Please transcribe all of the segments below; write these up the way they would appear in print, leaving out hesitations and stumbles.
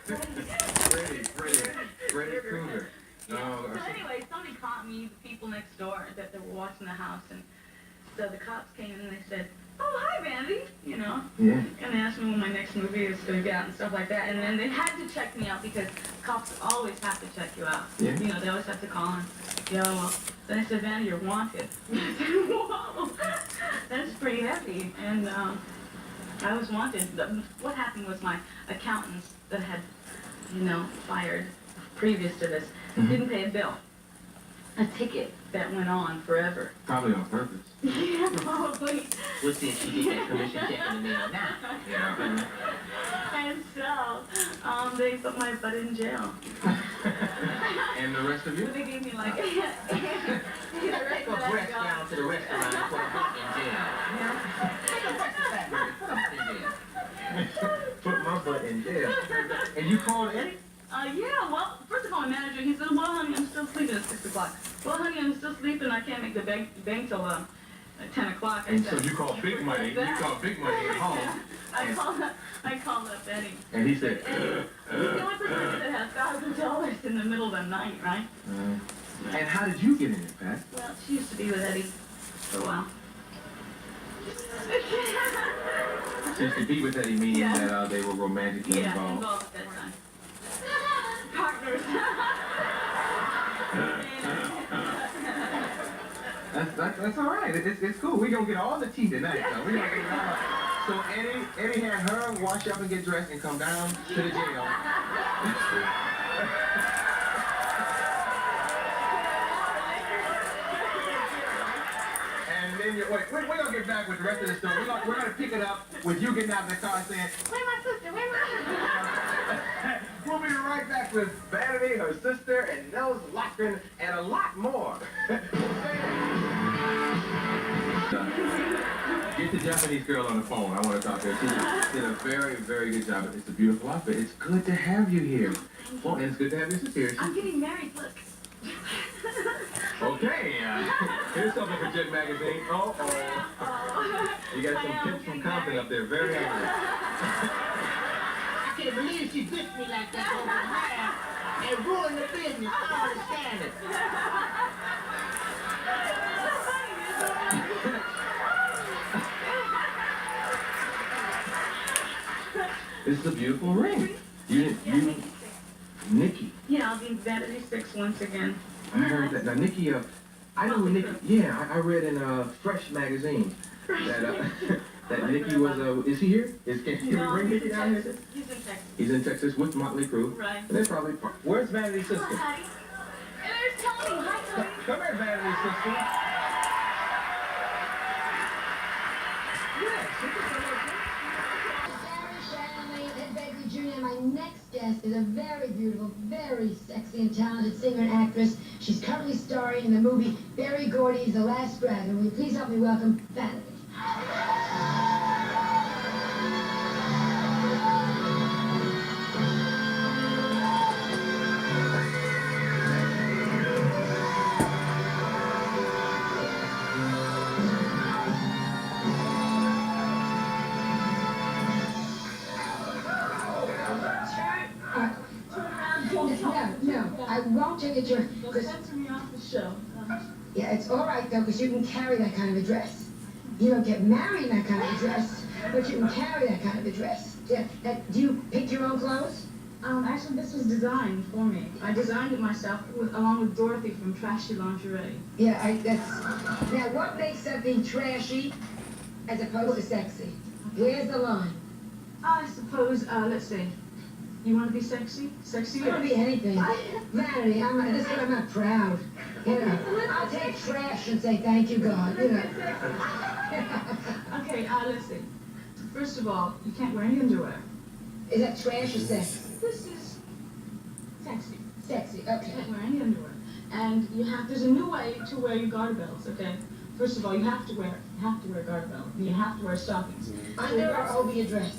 Freddy Krueger. Yeah. So anyway, somebody caught me, the people next door that were watching the house, and so the cops came in and they said, "Oh, hi, Vanity," you know. Yeah. And they asked me when my next movie is going to be out and stuff like that. And then they had to check me out because cops always have to check you out. Yeah. You know, they always have to call and, well, then I said, "Vanity, you're wanted." I said, "Whoa, that's pretty heavy." And I was wanted. What happened was my accountants that had, fired previous to this, didn't pay a bill. A ticket that went on forever. Probably on purpose. Yeah, probably. We'll see if she gets that commission check in the mail now. Yeah. And so, they put my butt in jail. And the rest of you? They gave me like, Take a breath down to the restaurant and put a butt in jail. Take a breath to that bird. Put a butt in jail. Put my butt in jail. And you called Eddie? Yeah, well, first of all, my manager, he said, "Well, honey, I'm still sleeping at 6 o'clock. Well, honey, I'm still sleeping. I can't make the bank till 10 o'clock. And so you called big money. You called big money at home. I called up Eddie. And he said, He's the only person that has $1,000 in the middle of the night, right? And how did you get in it, Pat? Well, she used to be with Eddie for a while. She used to be with Eddie, meaning that they were romantically Yeah, involved. involved at that time. Partners. That's all right. It's cool. We're going to get all the tea tonight, though. We're going to get it all. So Eddie had her wash up and get dressed and come down to the jail. And then we're going to get back with the rest of the story. We're going to pick it up with you getting out of the car saying, "Where's my sister? Where's my sister?" We'll be right back with Vanity, her sister, and Nels Lockren, and a lot more. Get the Japanese girl on the phone. I want to talk to her. She did a very, very good job. It's a beautiful outfit. It's good to have you here. Well, and it's good to have your sister here. I'm getting married, look. Okay, here's something for Jet Magazine. You got some tips from Compton up there. Very hungry. I can't believe she bitched me like that over the and ruined the business. I don't understand it. This is a beautiful ring. Nikki. Yeah, I'll be Vanity 6 once again. I heard that. Now, Nikki, I know Nikki. Yeah, I read in Fresh magazine that Nikki was. Is he here? Can we bring Nikki down here? He's in Texas. He's in Texas with Motley Crue. Right. And they're probably. Where's Vanity's sister? Hi, Patty. And there's Tony. Hi, Tony. Come here, Vanity's sister. My next guest is a very beautiful, very sexy and talented singer and actress. She's currently starring in the movie Berry Gordy's The Last Dragon. Will you please help me welcome Vanity? No, I won't take it your... They'll censor me off the show. Yeah, it's all right, though, because you can carry that kind of a dress. You don't get married in that kind of a dress, but you can carry that kind of a dress. Yeah. Do you pick your own clothes? Actually, this was designed for me. I designed it myself, along with Dorothy from Trashy Lingerie. Yeah, that's... Now, what makes something trashy as opposed to sexy? Where's the line? I suppose, let's see. You want to be sexy? Sexy? I don't be anything. Vanity, this is I'm not proud. You know, I'll take trash and say thank you, God. You know. Okay, let's see. First of all, you can't wear any underwear. Is that trash or sex? This is sexy. Sexy, You okay. can't wear any underwear. And there's a new way to wear your garter belts, okay? First of all, you have to wear garter belts. And you have to wear stockings. Under or over your dress?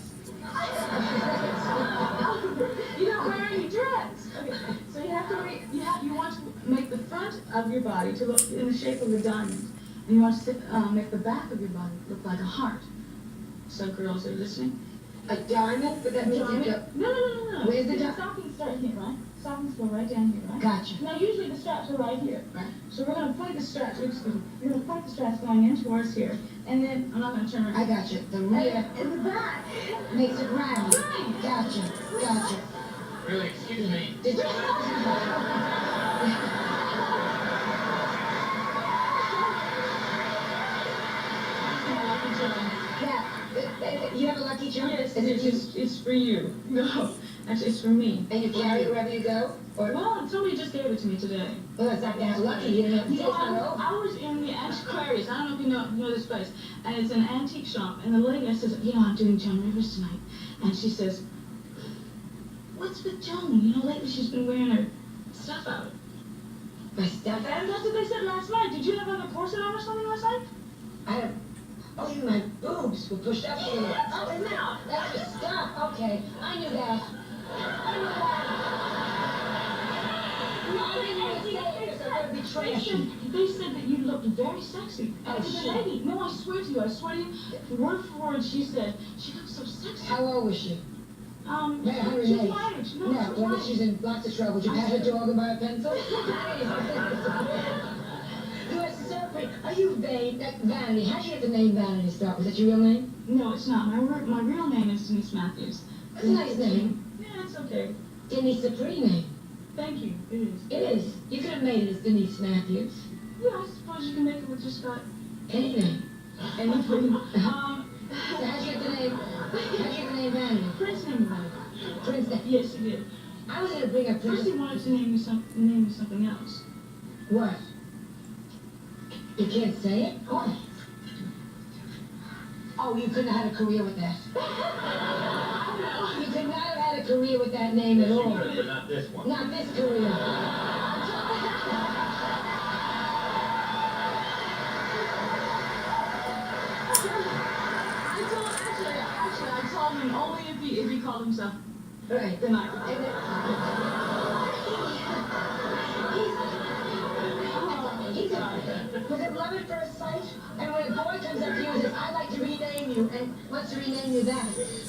You don't wear any dress. Okay. So you have to you want to make the front of your body to look in the shape of a diamond. And you want to make the back of your body look like a heart. So girls are listening. A diamond? But that means Diamond? it don't. No. Where's the The diamond? stockings start here, right? Stockings go right down here, right? Gotcha. Now, usually the straps are right here. Right. So we're going to point the straps, excuse me, we're going to point the straps going in towards here. And then, I'm not going to turn around. I gotcha. The rear In the back. makes it round. Right. Gotcha. Really, excuse me. Did you? Yeah. You have a lucky charm? Yes, Is it you? it's for you. No, actually, it's for me. And you carry it wherever you go? Or Well, somebody just gave it to me today. well, it's not that lucky. You don't know. You know, It's not over. I was in the Antiquaries. I don't know if you know this place. And it's an antique shop. And the lady says, you know, I'm doing Joan Rivers tonight. And she says, what's with Joan? You know, lately she's been wearing her stuff out. My stuff out? And that's what they said last night. Did you have like a corset on or something last night? I have. Oh, you my boobs were pushed up a little. Oh, no, that's your stuff. Okay, I knew that. I didn't even say it because I'm gonna be trashy. They said that you looked very sexy. Oh, And the shit. lady, no, I swear to you, word for word, she said, she looked so sexy. How old was she? She's my age. No, No, she's well, my age. she's in lots of trouble. Did you pat her dog and buy a pencil? U.S. Serpent, are you vain? Vanity. How'd you get the name Vanity start? Was that your real name? No, it's not. My real name is Denise Matthews. That's a nice name. Yeah, it's okay. Denise a pretty name. Thank you. It is. It is. You could have made it as Denise Matthews. Yeah, I suppose you can make it with just about Any name. Any pretty. So um, how'd you get the name? How'd you get the name Vanity? Prince named me. Prince. Yes, he did. I was gonna bring up First he Prince. wanted to name me something else. What? You can't say it? What? Oh, you couldn't have had a career with that. You could not have had a career with that name at all. But not this one. Not this career. I told him only if he called himself. Right. Then I. And was it love at first sight? And when a boy comes up to you and says, I'd like to rename you, and wants to rename you that,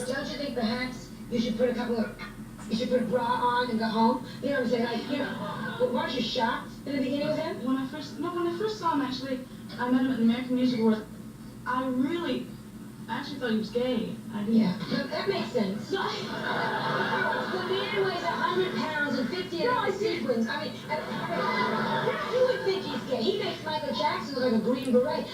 don't you think perhaps you should put you should put a bra on and go home? You know what I'm saying? Like, you know, weren't you shocked in the beginning with him? When I first saw him, actually, I met him at the American Music Awards. I actually thought he was gay. I didn't. Yeah, no, that makes sense. No, The man weighs 100 pounds and 50 of the sequins. I mean, you would think he's gay. He makes Michael Jackson look like a Green Beret.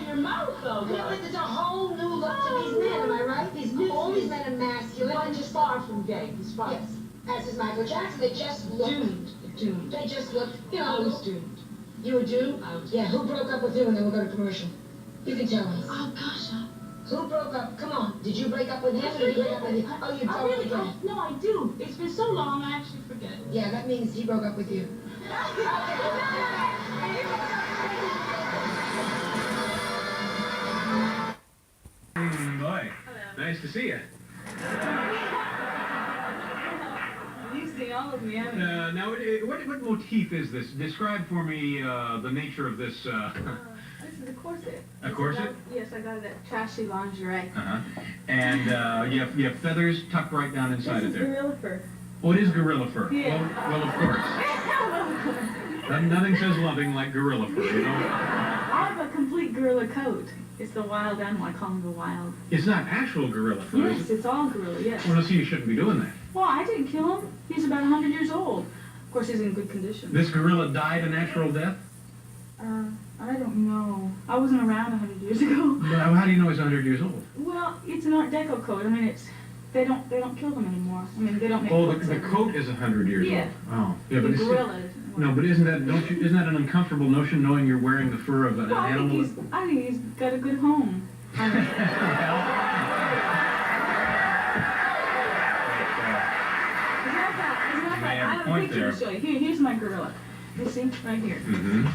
There's a whole new look to these men, am I right? All these men are masculine and just far from gay. He's far. yes. As is Michael Jackson, they just look. Doomed. They just look. You know, I was doomed. you were doomed. I was. Yeah. Who broke up with who? And then we'll go to commercial. You can tell us. Oh gosh. Who broke up? Come on. Did you break up with him or did he break up with you? Oh, you I don't really forget. don't. No, I do. It's been so long, I actually forget. Yeah, that means he broke up with you. Boy, nice to see you. You see all of me, haven't you? Now, what motif is this? Describe for me the nature of this. This is a corset. A corset? Yes, I got it at Trashy Lingerie. And you have feathers tucked right down inside This it is there. gorilla fur. Oh, it is gorilla fur. Yeah. Well, of course. Nothing says loving like gorilla fur, you know? I have a complete gorilla coat. It's the wild animal. I call him the wild. It's not actual gorilla fur, Yes, is it? it's all gorilla, yes. Well, see, you shouldn't be doing that. Well, I didn't kill him. He's about 100 years old. Of course, he's in good condition. This gorilla died a natural death? I don't know. I wasn't around 100 years ago. But how do you know he's 100 years old? Well, it's an Art Deco coat. I mean, they don't kill them anymore. I mean, they don't make Oh, coats the anymore. coat is 100 years Yeah. old. Oh, yeah, The but it's gorilla. no, but isn't that an uncomfortable notion knowing you're wearing the fur of an Well, animal? I think he's got a good home. I mean, may have a I have a point picture there. to show you. Here's my gorilla. You see, right here. Mm-hmm.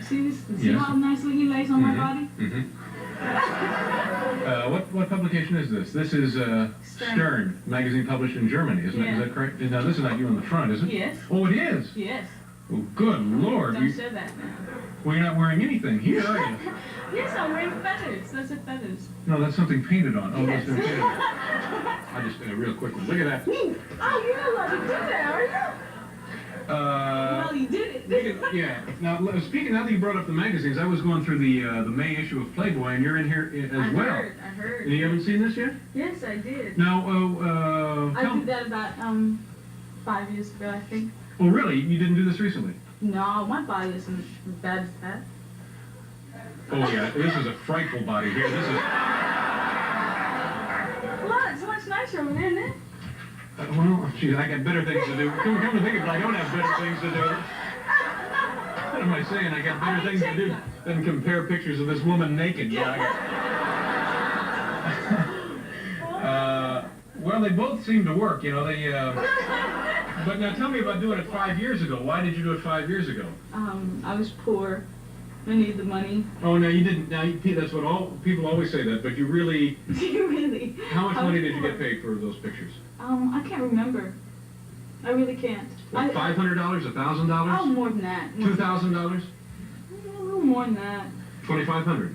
See this? See Yes. how nicely he lays on my body? Mm-hmm. What publication is this? This is Stern, magazine published in Germany, isn't it? Is that correct? Now, this is not you on the front, is it? Yes. Oh, it is? Yes. Oh, good Lord. Don't say that now. Well, you're not wearing anything here, are you? Yes, I'm wearing feathers. Those are feathers. No, that's something painted on. Oh, Yes. that's been painted on. I just did a real quick one. Look at that. Oh, you're not allowed to do that, are you? Well, you did it. Yeah. Now, speaking, now that you brought up the magazines, I was going through the May issue of Playboy, and you're in here as well. I heard. And you haven't seen this yet? Yes, I did. Now, I did that about 5 years ago, I think. Oh, really? You didn't do this recently? No, my body isn't as bad as that. Oh, yeah. This is a frightful body here. This is... Well, it's much nicer over there, isn't it? Well, geez, I got better things to do. Come to think of it, I don't have better things to do. What am I saying? I got better things to do than compare pictures of this woman naked. Yeah, well, they both seem to work, you know. But now tell me about doing it 5 years ago. Why did you do it 5 years ago? I was poor. I needed the money. Oh, now you didn't. Now that's what all people always say that. But you really. Really? How much money did you get paid for those pictures? I can't remember. I really can't. What, $500? $1,000? Oh, more than that. $2,000? A little more than that. $2,500?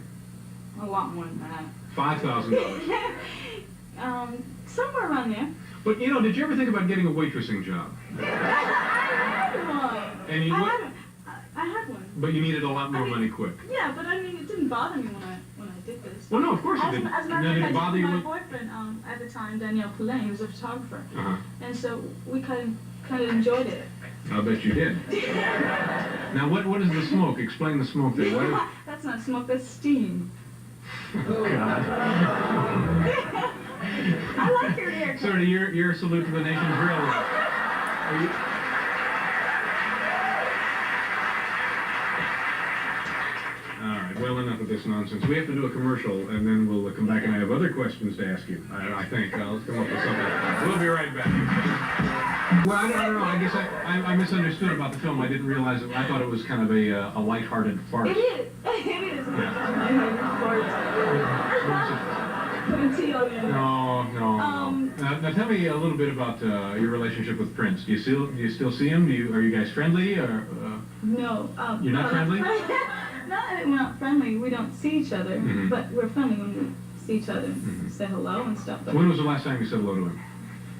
A lot more than that. $5,000? Somewhere around there. But, you know, did you ever think about getting a waitressing job? I had one. And you I had one. But you needed a lot more money quick. Yeah, but I mean, it didn't bother me when I did this. Well, no, of course it didn't. As a Now, matter did of it fact, bother you? my boyfriend at the time, Danielle Poulain, he was a photographer, and so we kind of enjoyed it. I'll bet you did. Now, what is the smoke? Explain the smoke there. What is... That's not smoke, that's steam. Oh, God. I like your haircut. Sort of your salute to the nation's railroad. Are you... All right, well, enough of this nonsense. We have to do a commercial, and then we'll come back, and I have other questions to ask you. I think I'll come up with something. We'll be right back. Well, I don't know. I guess I misunderstood about the film. I didn't realize it. I thought it was kind of a lighthearted farce. It is. It is. Putting tea on your No. Now tell me a little bit about your relationship with Prince. Do you still see him? Are you guys friendly? Or no. You're not friendly? Not that we're not friendly. We don't see each other, but we're friendly when we see each other, say hello and stuff. But when was the last time you said hello to him?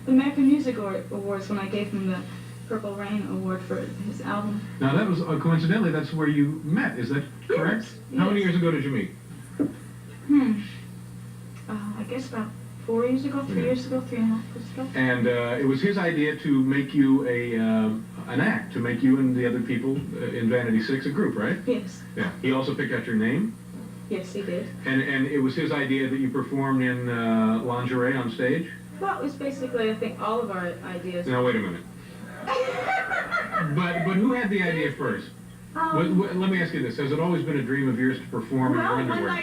The American Music Awards, when I gave him the Purple Rain Award for his album. Now that was coincidentally that's where you met. Is that correct? Yes. How many years ago did you meet? I guess about 4 years ago, 3 years ago, 3.5 years ago. And it was his idea to make you an act, to make you and the other people in Vanity 6 a group, right? Yes. Yeah. He also picked out your name. Yes, he did. And it was his idea that you performed in lingerie on stage? Well, it was basically, I think, all of our ideas. Now, wait a minute. But who had the idea first? Let me ask you this. Has it always been a dream of yours to perform in your underwear?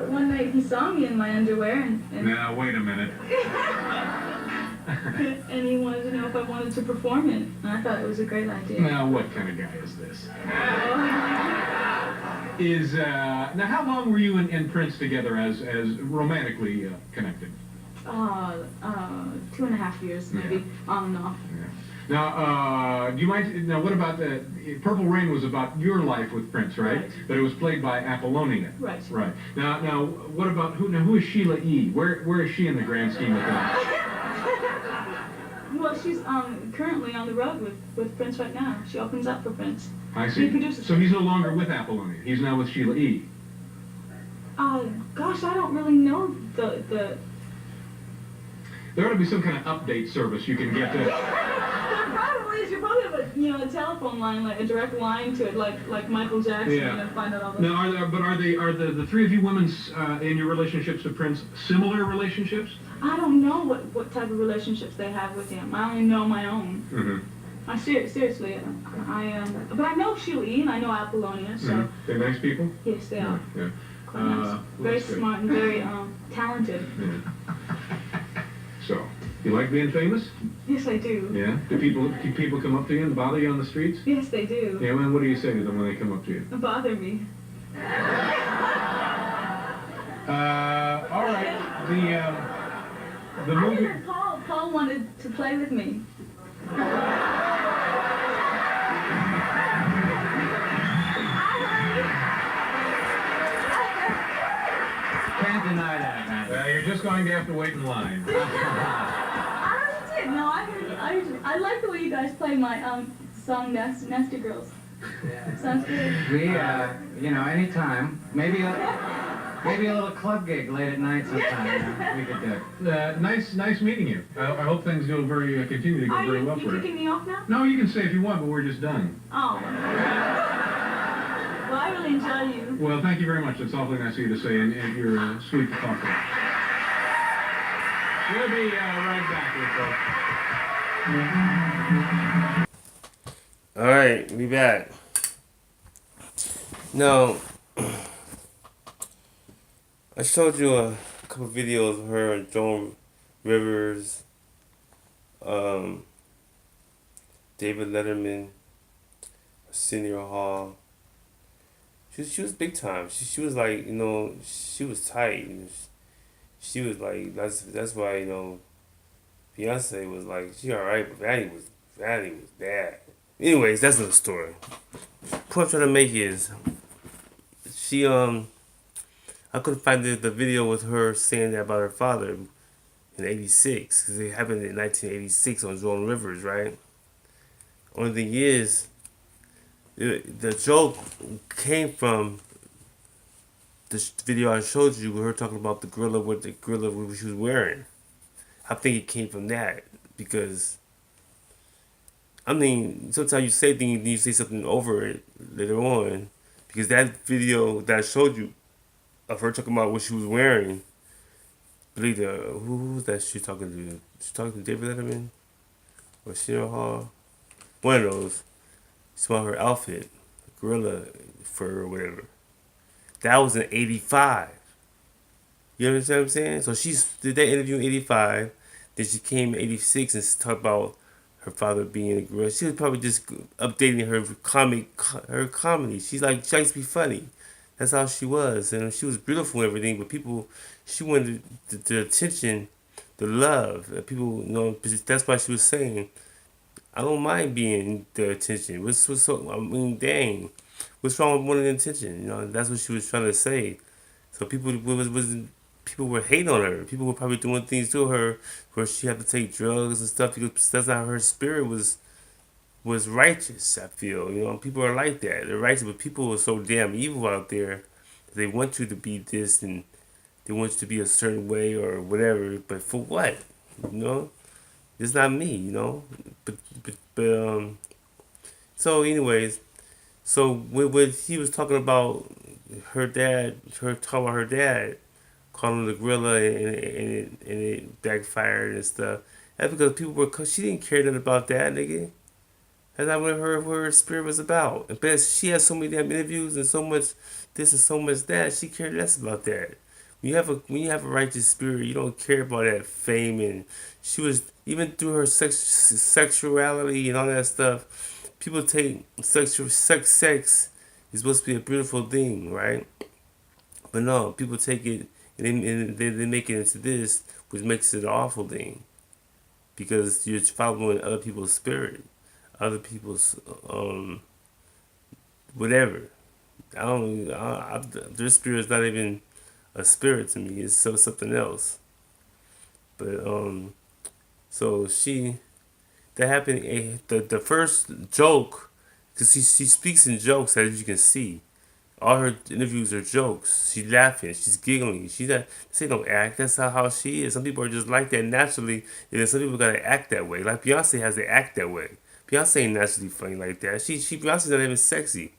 One night he saw me in my underwear and Now, wait a minute. and he wanted to know if I wanted to perform it. And I thought it was a great idea. Now, what kind of guy is this? Now, how long were you and Prince together as romantically connected? 2.5 years, maybe, on and off. Yeah. Now, do you mind? Now, what about the Purple Rain? Was about your life with Prince, right? But it was played by Apollonia. Right. Right. Now, what about who? Now, who is Sheila E? Where is she in the grand scheme of things? Well, she's currently on the road with Prince right now. She opens up for Prince. I see. He produces. So he's no longer with Apollonia. He's now with Sheila E. Gosh, I don't really know the. There ought to be some kind of update service you can get to. There probably is. You probably have a a telephone line, like a direct line to it, like Michael Jackson. Yeah. Find out all the. Now, are the three of you women in your relationships to Prince similar relationships? I don't know what type of relationships they have with him. I only know my own. I seriously, but I know Sheila E. and I know Apollonia, so. They're nice people? Yes, they are. Yeah. Quite nice. Very smart and very talented. Yeah. So, You like being famous? Yes, I do. Yeah? Do people come up to you and bother you on the streets? Yes, they do. Yeah, and what do you say to them when they come up to you? Bother me. All right. The I movie. heard Paul wanted to play with me. Can't deny that, man. You're just going to have to wait in line. I already did. No, I like the way you guys play my song Nasty Girls. Sounds good. We, anytime. Maybe a little club gig late at night sometime. We could do it. Nice meeting you. I hope things go continue to go very well for you you. kicking me off now? No, you can stay if you want, but we're just done. Oh. Well, I really enjoy you. Well, thank you very much. It's awfully nice of you to say, and you're sweet to talk to. We'll be right back here, folks. All right, we back. Now, I showed you a couple videos of her and Joan Rivers, David Letterman, Senior Hall. She was big time. She was like, she was tight. She was like, that's why, Beyonce was like, she alright, but Vanity was bad. Anyways, that's another story. What I'm trying to make is, she, I couldn't find the video with her saying that about her father in '86, because it happened in 1986 on Joan Rivers, right? Only thing is, the joke came from the video I showed you with her talking about the gorilla she was wearing. I think it came from that, because sometimes you say things and you say something over it later on, because that video that I showed you of her talking about what she was wearing, who was that she talking to? She talking to David Letterman or Senior Hall? One of those. She saw her outfit, gorilla fur or whatever. That was in '85. You understand what I'm saying? So she did that interview in '85. Then she came in '86 and talked about her father being a gorilla. She was probably just updating her comedy. She likes to be funny. That's how she was, and she was beautiful and everything. But she wanted the attention, the love. People, that's why she was saying, I don't mind being the attention. Dang, what's wrong with wanting attention? That's what she was trying to say. So people were hating on her. People were probably doing things to her where she had to take drugs and stuff, because that's not her spirit was righteous. I feel, people are like that. They're righteous, but people are so damn evil out there that they want you to be this and they want you to be a certain way or whatever. But for what? It's not me. So anyways, so when he was talking about her dad, calling him the gorilla, and it backfired and stuff. That's because she didn't care nothing about that, nigga. That's not what her spirit was about. And but she has so many damn interviews and so much this and so much that, she cared less about that. When you have a righteous spirit, you don't care about that fame. And she was, even through her sexuality and all that stuff, people take sex is supposed to be a beautiful thing, right? But no, people take it and they make it into this, which makes it an awful thing, because you're following other people's spirit, other people's whatever. Their spirit is not even a spirit to me. It's something else. But so that happened. The first joke, because she speaks in jokes, as you can see. All her interviews are jokes. She's laughing. She's giggling. This ain't no act. That's how she is. Some people are just like that naturally, and then some people gotta act that way. Like Beyonce has to act that way. Beyonce ain't naturally funny like that. Beyonce's not even sexy.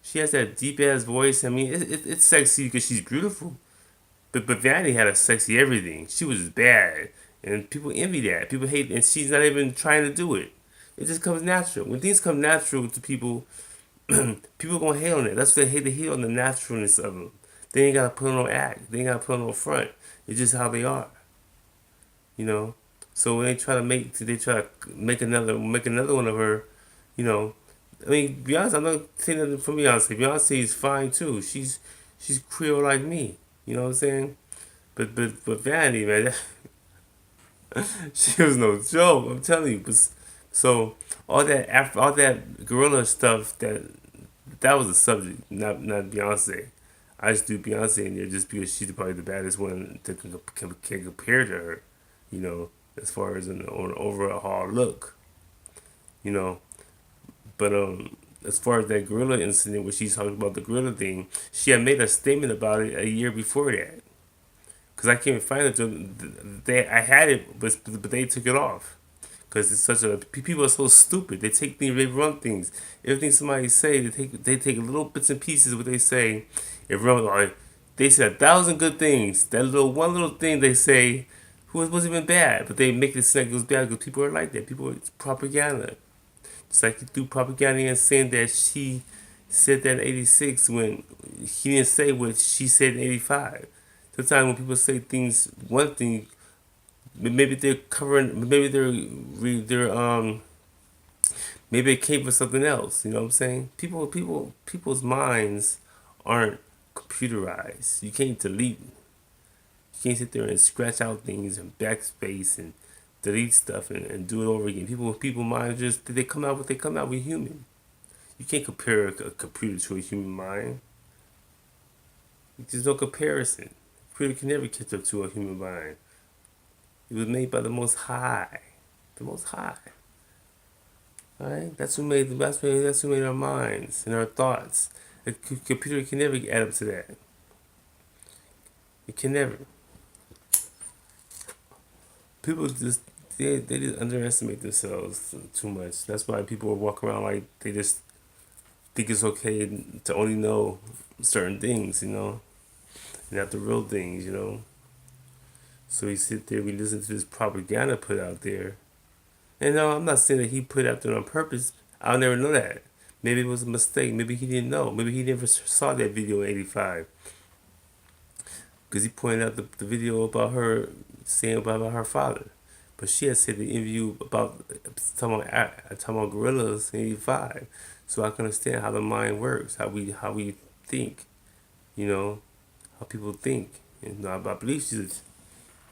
She has that deep ass voice. I mean, it's sexy because she's beautiful. But Vanity had a sexy everything. She was bad, and people envy that. People hate, and she's not even trying to do it. It just comes natural. When things come natural to people, people gonna hate on it. That's why they hate on the naturalness of them. They ain't gotta put on no act. They ain't gotta put on no front. It's just how they are. So when they try to make another one of her, you know, I mean, Beyonce. I'm not saying nothing from Beyonce. Beyonce is fine too. She's Creole like me. You know what I'm saying? But Vanity, man, she was no joke. I'm telling you. But, so all that gorilla stuff that was the subject, not Beyonce. I just do Beyonce in there just because she's probably the baddest one that can compare to her, you know, as far as on an overall look, you know. But as far as that gorilla incident where she's talking about the gorilla thing, she had made a statement about it a year before that. Cause I can't even find it. I had it, but they took it off. Cause it's such a people are so stupid. They take things, they run things. Everything somebody say, they take little bits and pieces of what they say, and run like they said 1,000 good things. That one little thing they say, who wasn't even bad, but they make it seem like it was bad because people are like that. People it's propaganda. It's like he threw propaganda in saying that she said that in '86 when he didn't say what she said in '85. Sometimes when people say things, one thing, maybe they're covering, maybe it came for something else. You know what I'm saying? People's minds aren't computerized. You can't delete. You can't sit there and scratch out things and backspace and delete stuff and do it over again. People minds just they come out what they come out with human. You can't compare a computer to a human mind. There's no comparison. A computer can never catch up to a human mind. It was made by the Most High. The Most High. Alright? That's who made our minds and our thoughts. A computer can never add up to that. It can never. People just they just underestimate themselves too much. That's why people walk around like they just think it's okay to only know certain things, you know, and not the real things, you know. So we sit there, we listen to this propaganda put out there. And no, I'm not saying that he put it out there on purpose. I'll never know that. Maybe it was a mistake. Maybe he didn't know. Maybe he never saw that video in '85. Because he pointed out the video about her saying about her father. But she had said the interview about talking about gorillas in '85. So I can understand how the mind works, how we think, you know, how people think. And I believe she's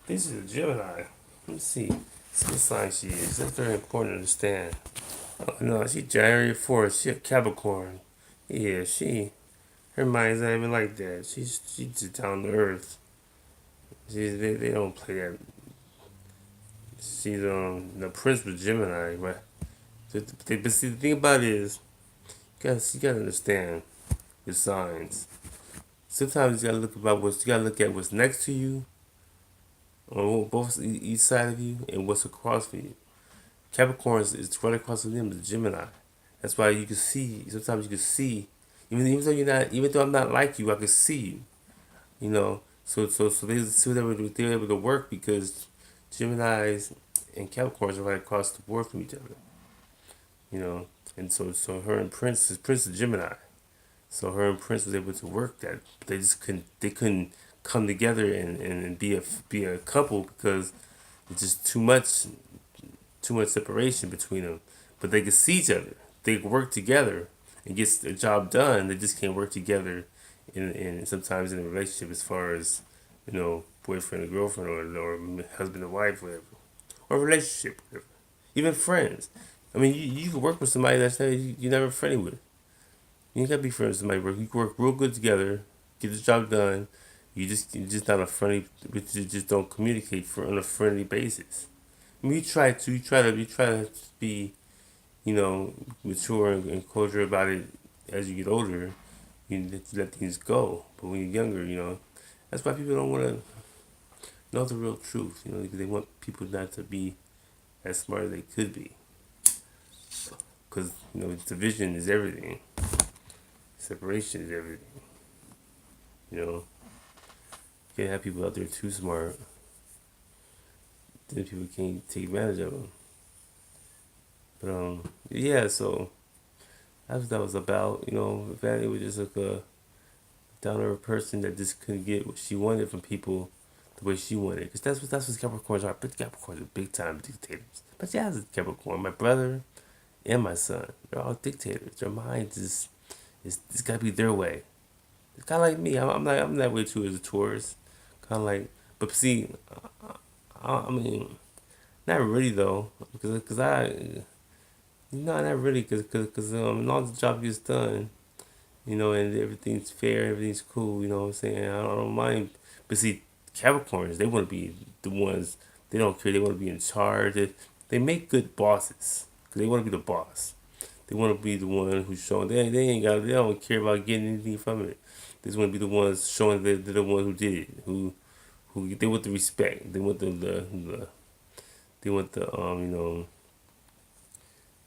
a Gemini. Let me see. See what sign she is. That's very important to understand. Oh, no, she's January 4th. She a Capricorn. Yeah, her mind's not even like that. She's just down to earth. They don't play that. She's the Prince was Gemini, but see the thing about it is, you gotta understand the signs. Sometimes you gotta look at what's next to you, on both each side of you, and what's across from you. Capricorn is right across from them is Gemini. That's why you can see. Sometimes you can see, even though I'm not like you, I can see you. You know, so they're able to work because Gemini's and Capricorns are right across the board from each other. You know, and so her and Prince is Gemini. So her and Prince was able to work that. They couldn't come together and be a couple because it's just too much separation between them. But they could see each other. They could work together and get the job done. They just can't work together in sometimes in a relationship as far as, you know, boyfriend and girlfriend or husband and wife, whatever. Or relationship, whatever. Even friends. I mean, you can work with somebody you're never friendly with. You ain't gotta be friends with somebody. You can work real good together, get the job done. You're just not a friendly. You just don't communicate on a friendly basis. I mean, you try to be, you know, mature and cordial about it as you get older. You let things go. But when you're younger, you know, that's why people don't want to know the real truth. You know, because they want people not to be as smart as they could be. Because, you know, division is everything. Separation is everything. You know, you can't have people out there too smart. Then people can't take advantage of them. But yeah. So that's what that was about. You know, Vanity was just like a down to earth person that just couldn't get what she wanted from people the way she wanted. Because that's what Capricorns are. But Capricorns are big time dictators. But yeah, as a Capricorn, my brother and my son, they're all dictators. Their minds is it's gotta be their way. It's kind of like me. I'm that way too as a Taurus. Kind of like, but see, I mean, not really though, because no, not really, because when all the job gets done, and everything's fair, everything's cool, you know what I'm saying? I don't mind. But see, Capricorns, they want to be the ones, they don't care, they want to be in charge. They make good bosses, because they want to be the boss. They want to be the one who's showing, they don't care about getting anything from it. They just want to be the ones showing that they're the one who did it, who they want the respect, they want they want the,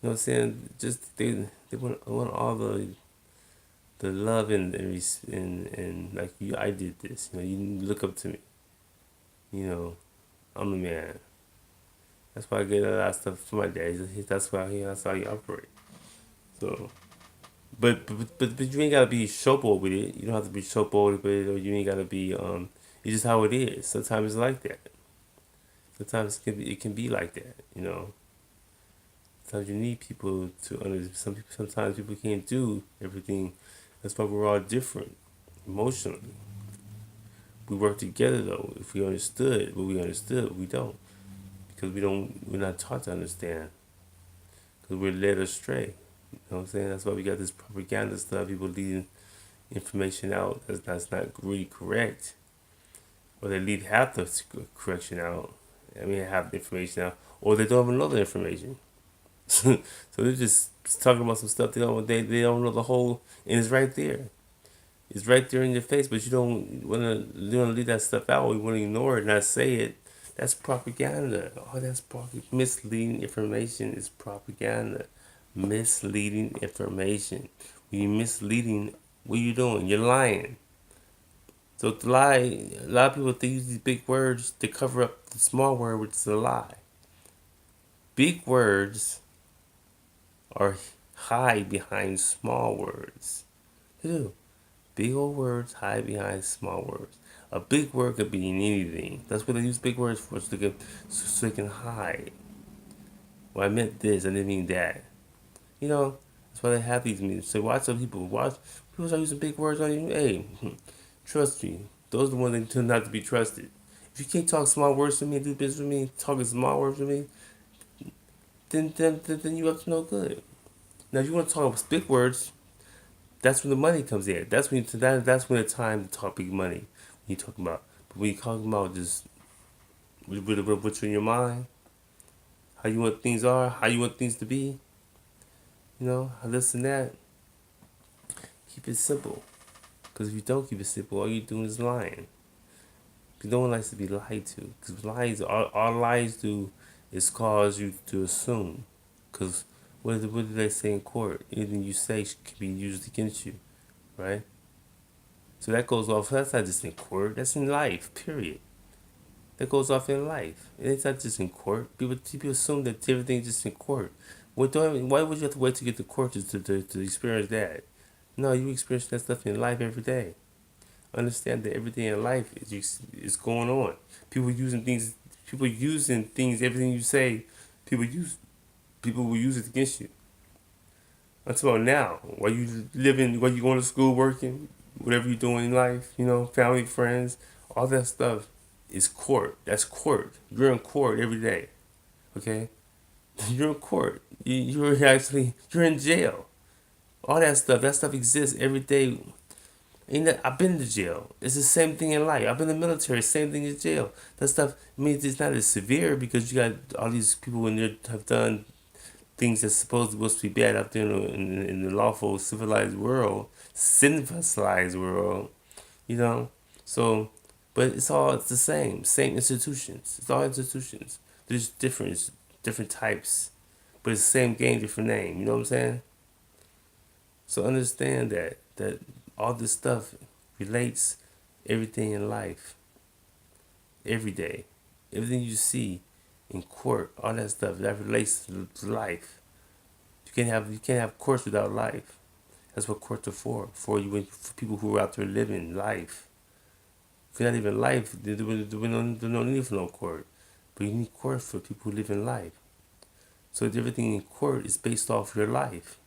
what I'm saying? Just, they want all the love and like I did this. You look up to me. I'm the man. That's why I get a lot of stuff from my dad. That's how he operate. So, but you ain't gotta be showboat with it. You don't have to be showboat with it, or you ain't gotta be. It's just how it is. Sometimes it's like that. Sometimes it can be like that. Sometimes you need people to understand. Sometimes people can't do everything. That's why we're all different emotionally. We work together though. If we understood what we understood, we don't, because we're not taught to understand, because we're led astray. You know what I'm saying? That's why we got this propaganda stuff. People leading information out that's not really correct, or they lead half the correction out. Half the information out, or they don't even know the information. So they're just talking about some stuff they don't know the whole, and it's right there. It's right there in your face, but you don't want to leave that stuff out. You want to ignore it, not say it. That's propaganda. Oh, that's misleading information. Is propaganda. Misleading information. When you're misleading, what are you doing? You're lying. So to lie, a lot of people, they use these big words to cover up the small word, which is a lie. Big words are hide behind small words. They do. Big old words hide behind small words. A big word could be in anything. That's what they use big words for, so they can hide. Well, I meant this, I didn't mean that. That's why they have these meetings. So watch some people. People start using big words on you. Hey, trust me. Those are the ones that turn not to be trusted. If you can't talk small words to me, do business with me, talking small words with me, then you up to no good. Now, if you want to talk big words, that's when the money comes in. That's when it's time to talk big money. When you talking about, but when you're talking about just what's in your mind, how you want things are, how you want things to be, this and that. Keep it simple, because if you don't keep it simple, all you're doing is lying. Because no one likes to be lied to. Because all lies do is cause you to assume. Because what did they say in court? Anything you say can be used against you, right? So that goes off. That's not just in court. That's in life. Period. That goes off in life. It's not just in court. People assume that everything's just in court. Why would you have to wait to get to court to experience that? No, you experience that stuff in life every day. Understand that everything in life is going on. People using things. Everything you say, people will use it against you. Until now, while you living, while you going to school, working, whatever you're doing in life, family, friends, all that stuff is court. That's court. You're in court every day. Okay, you're in court. You're in jail. All that stuff exists every day. I've been to jail. It's the same thing in life. I've been in the military. Same thing as jail. That stuff means it's not as severe, because you got all these people in there have done things that's supposed to be bad out there in the lawful civilized world, So, but it's the same institutions. It's all institutions. There's different types, but it's the same game, different name. You know what I'm saying? So understand that all this stuff relates everything in life. Every day. Everything you see in court, all that stuff, that relates to life. You can't have courts without life. That's what courts are for. For people who are out there living life. If you're not living life, there's no need for no court. But you need court for people who live in life. So everything in court is based off your life.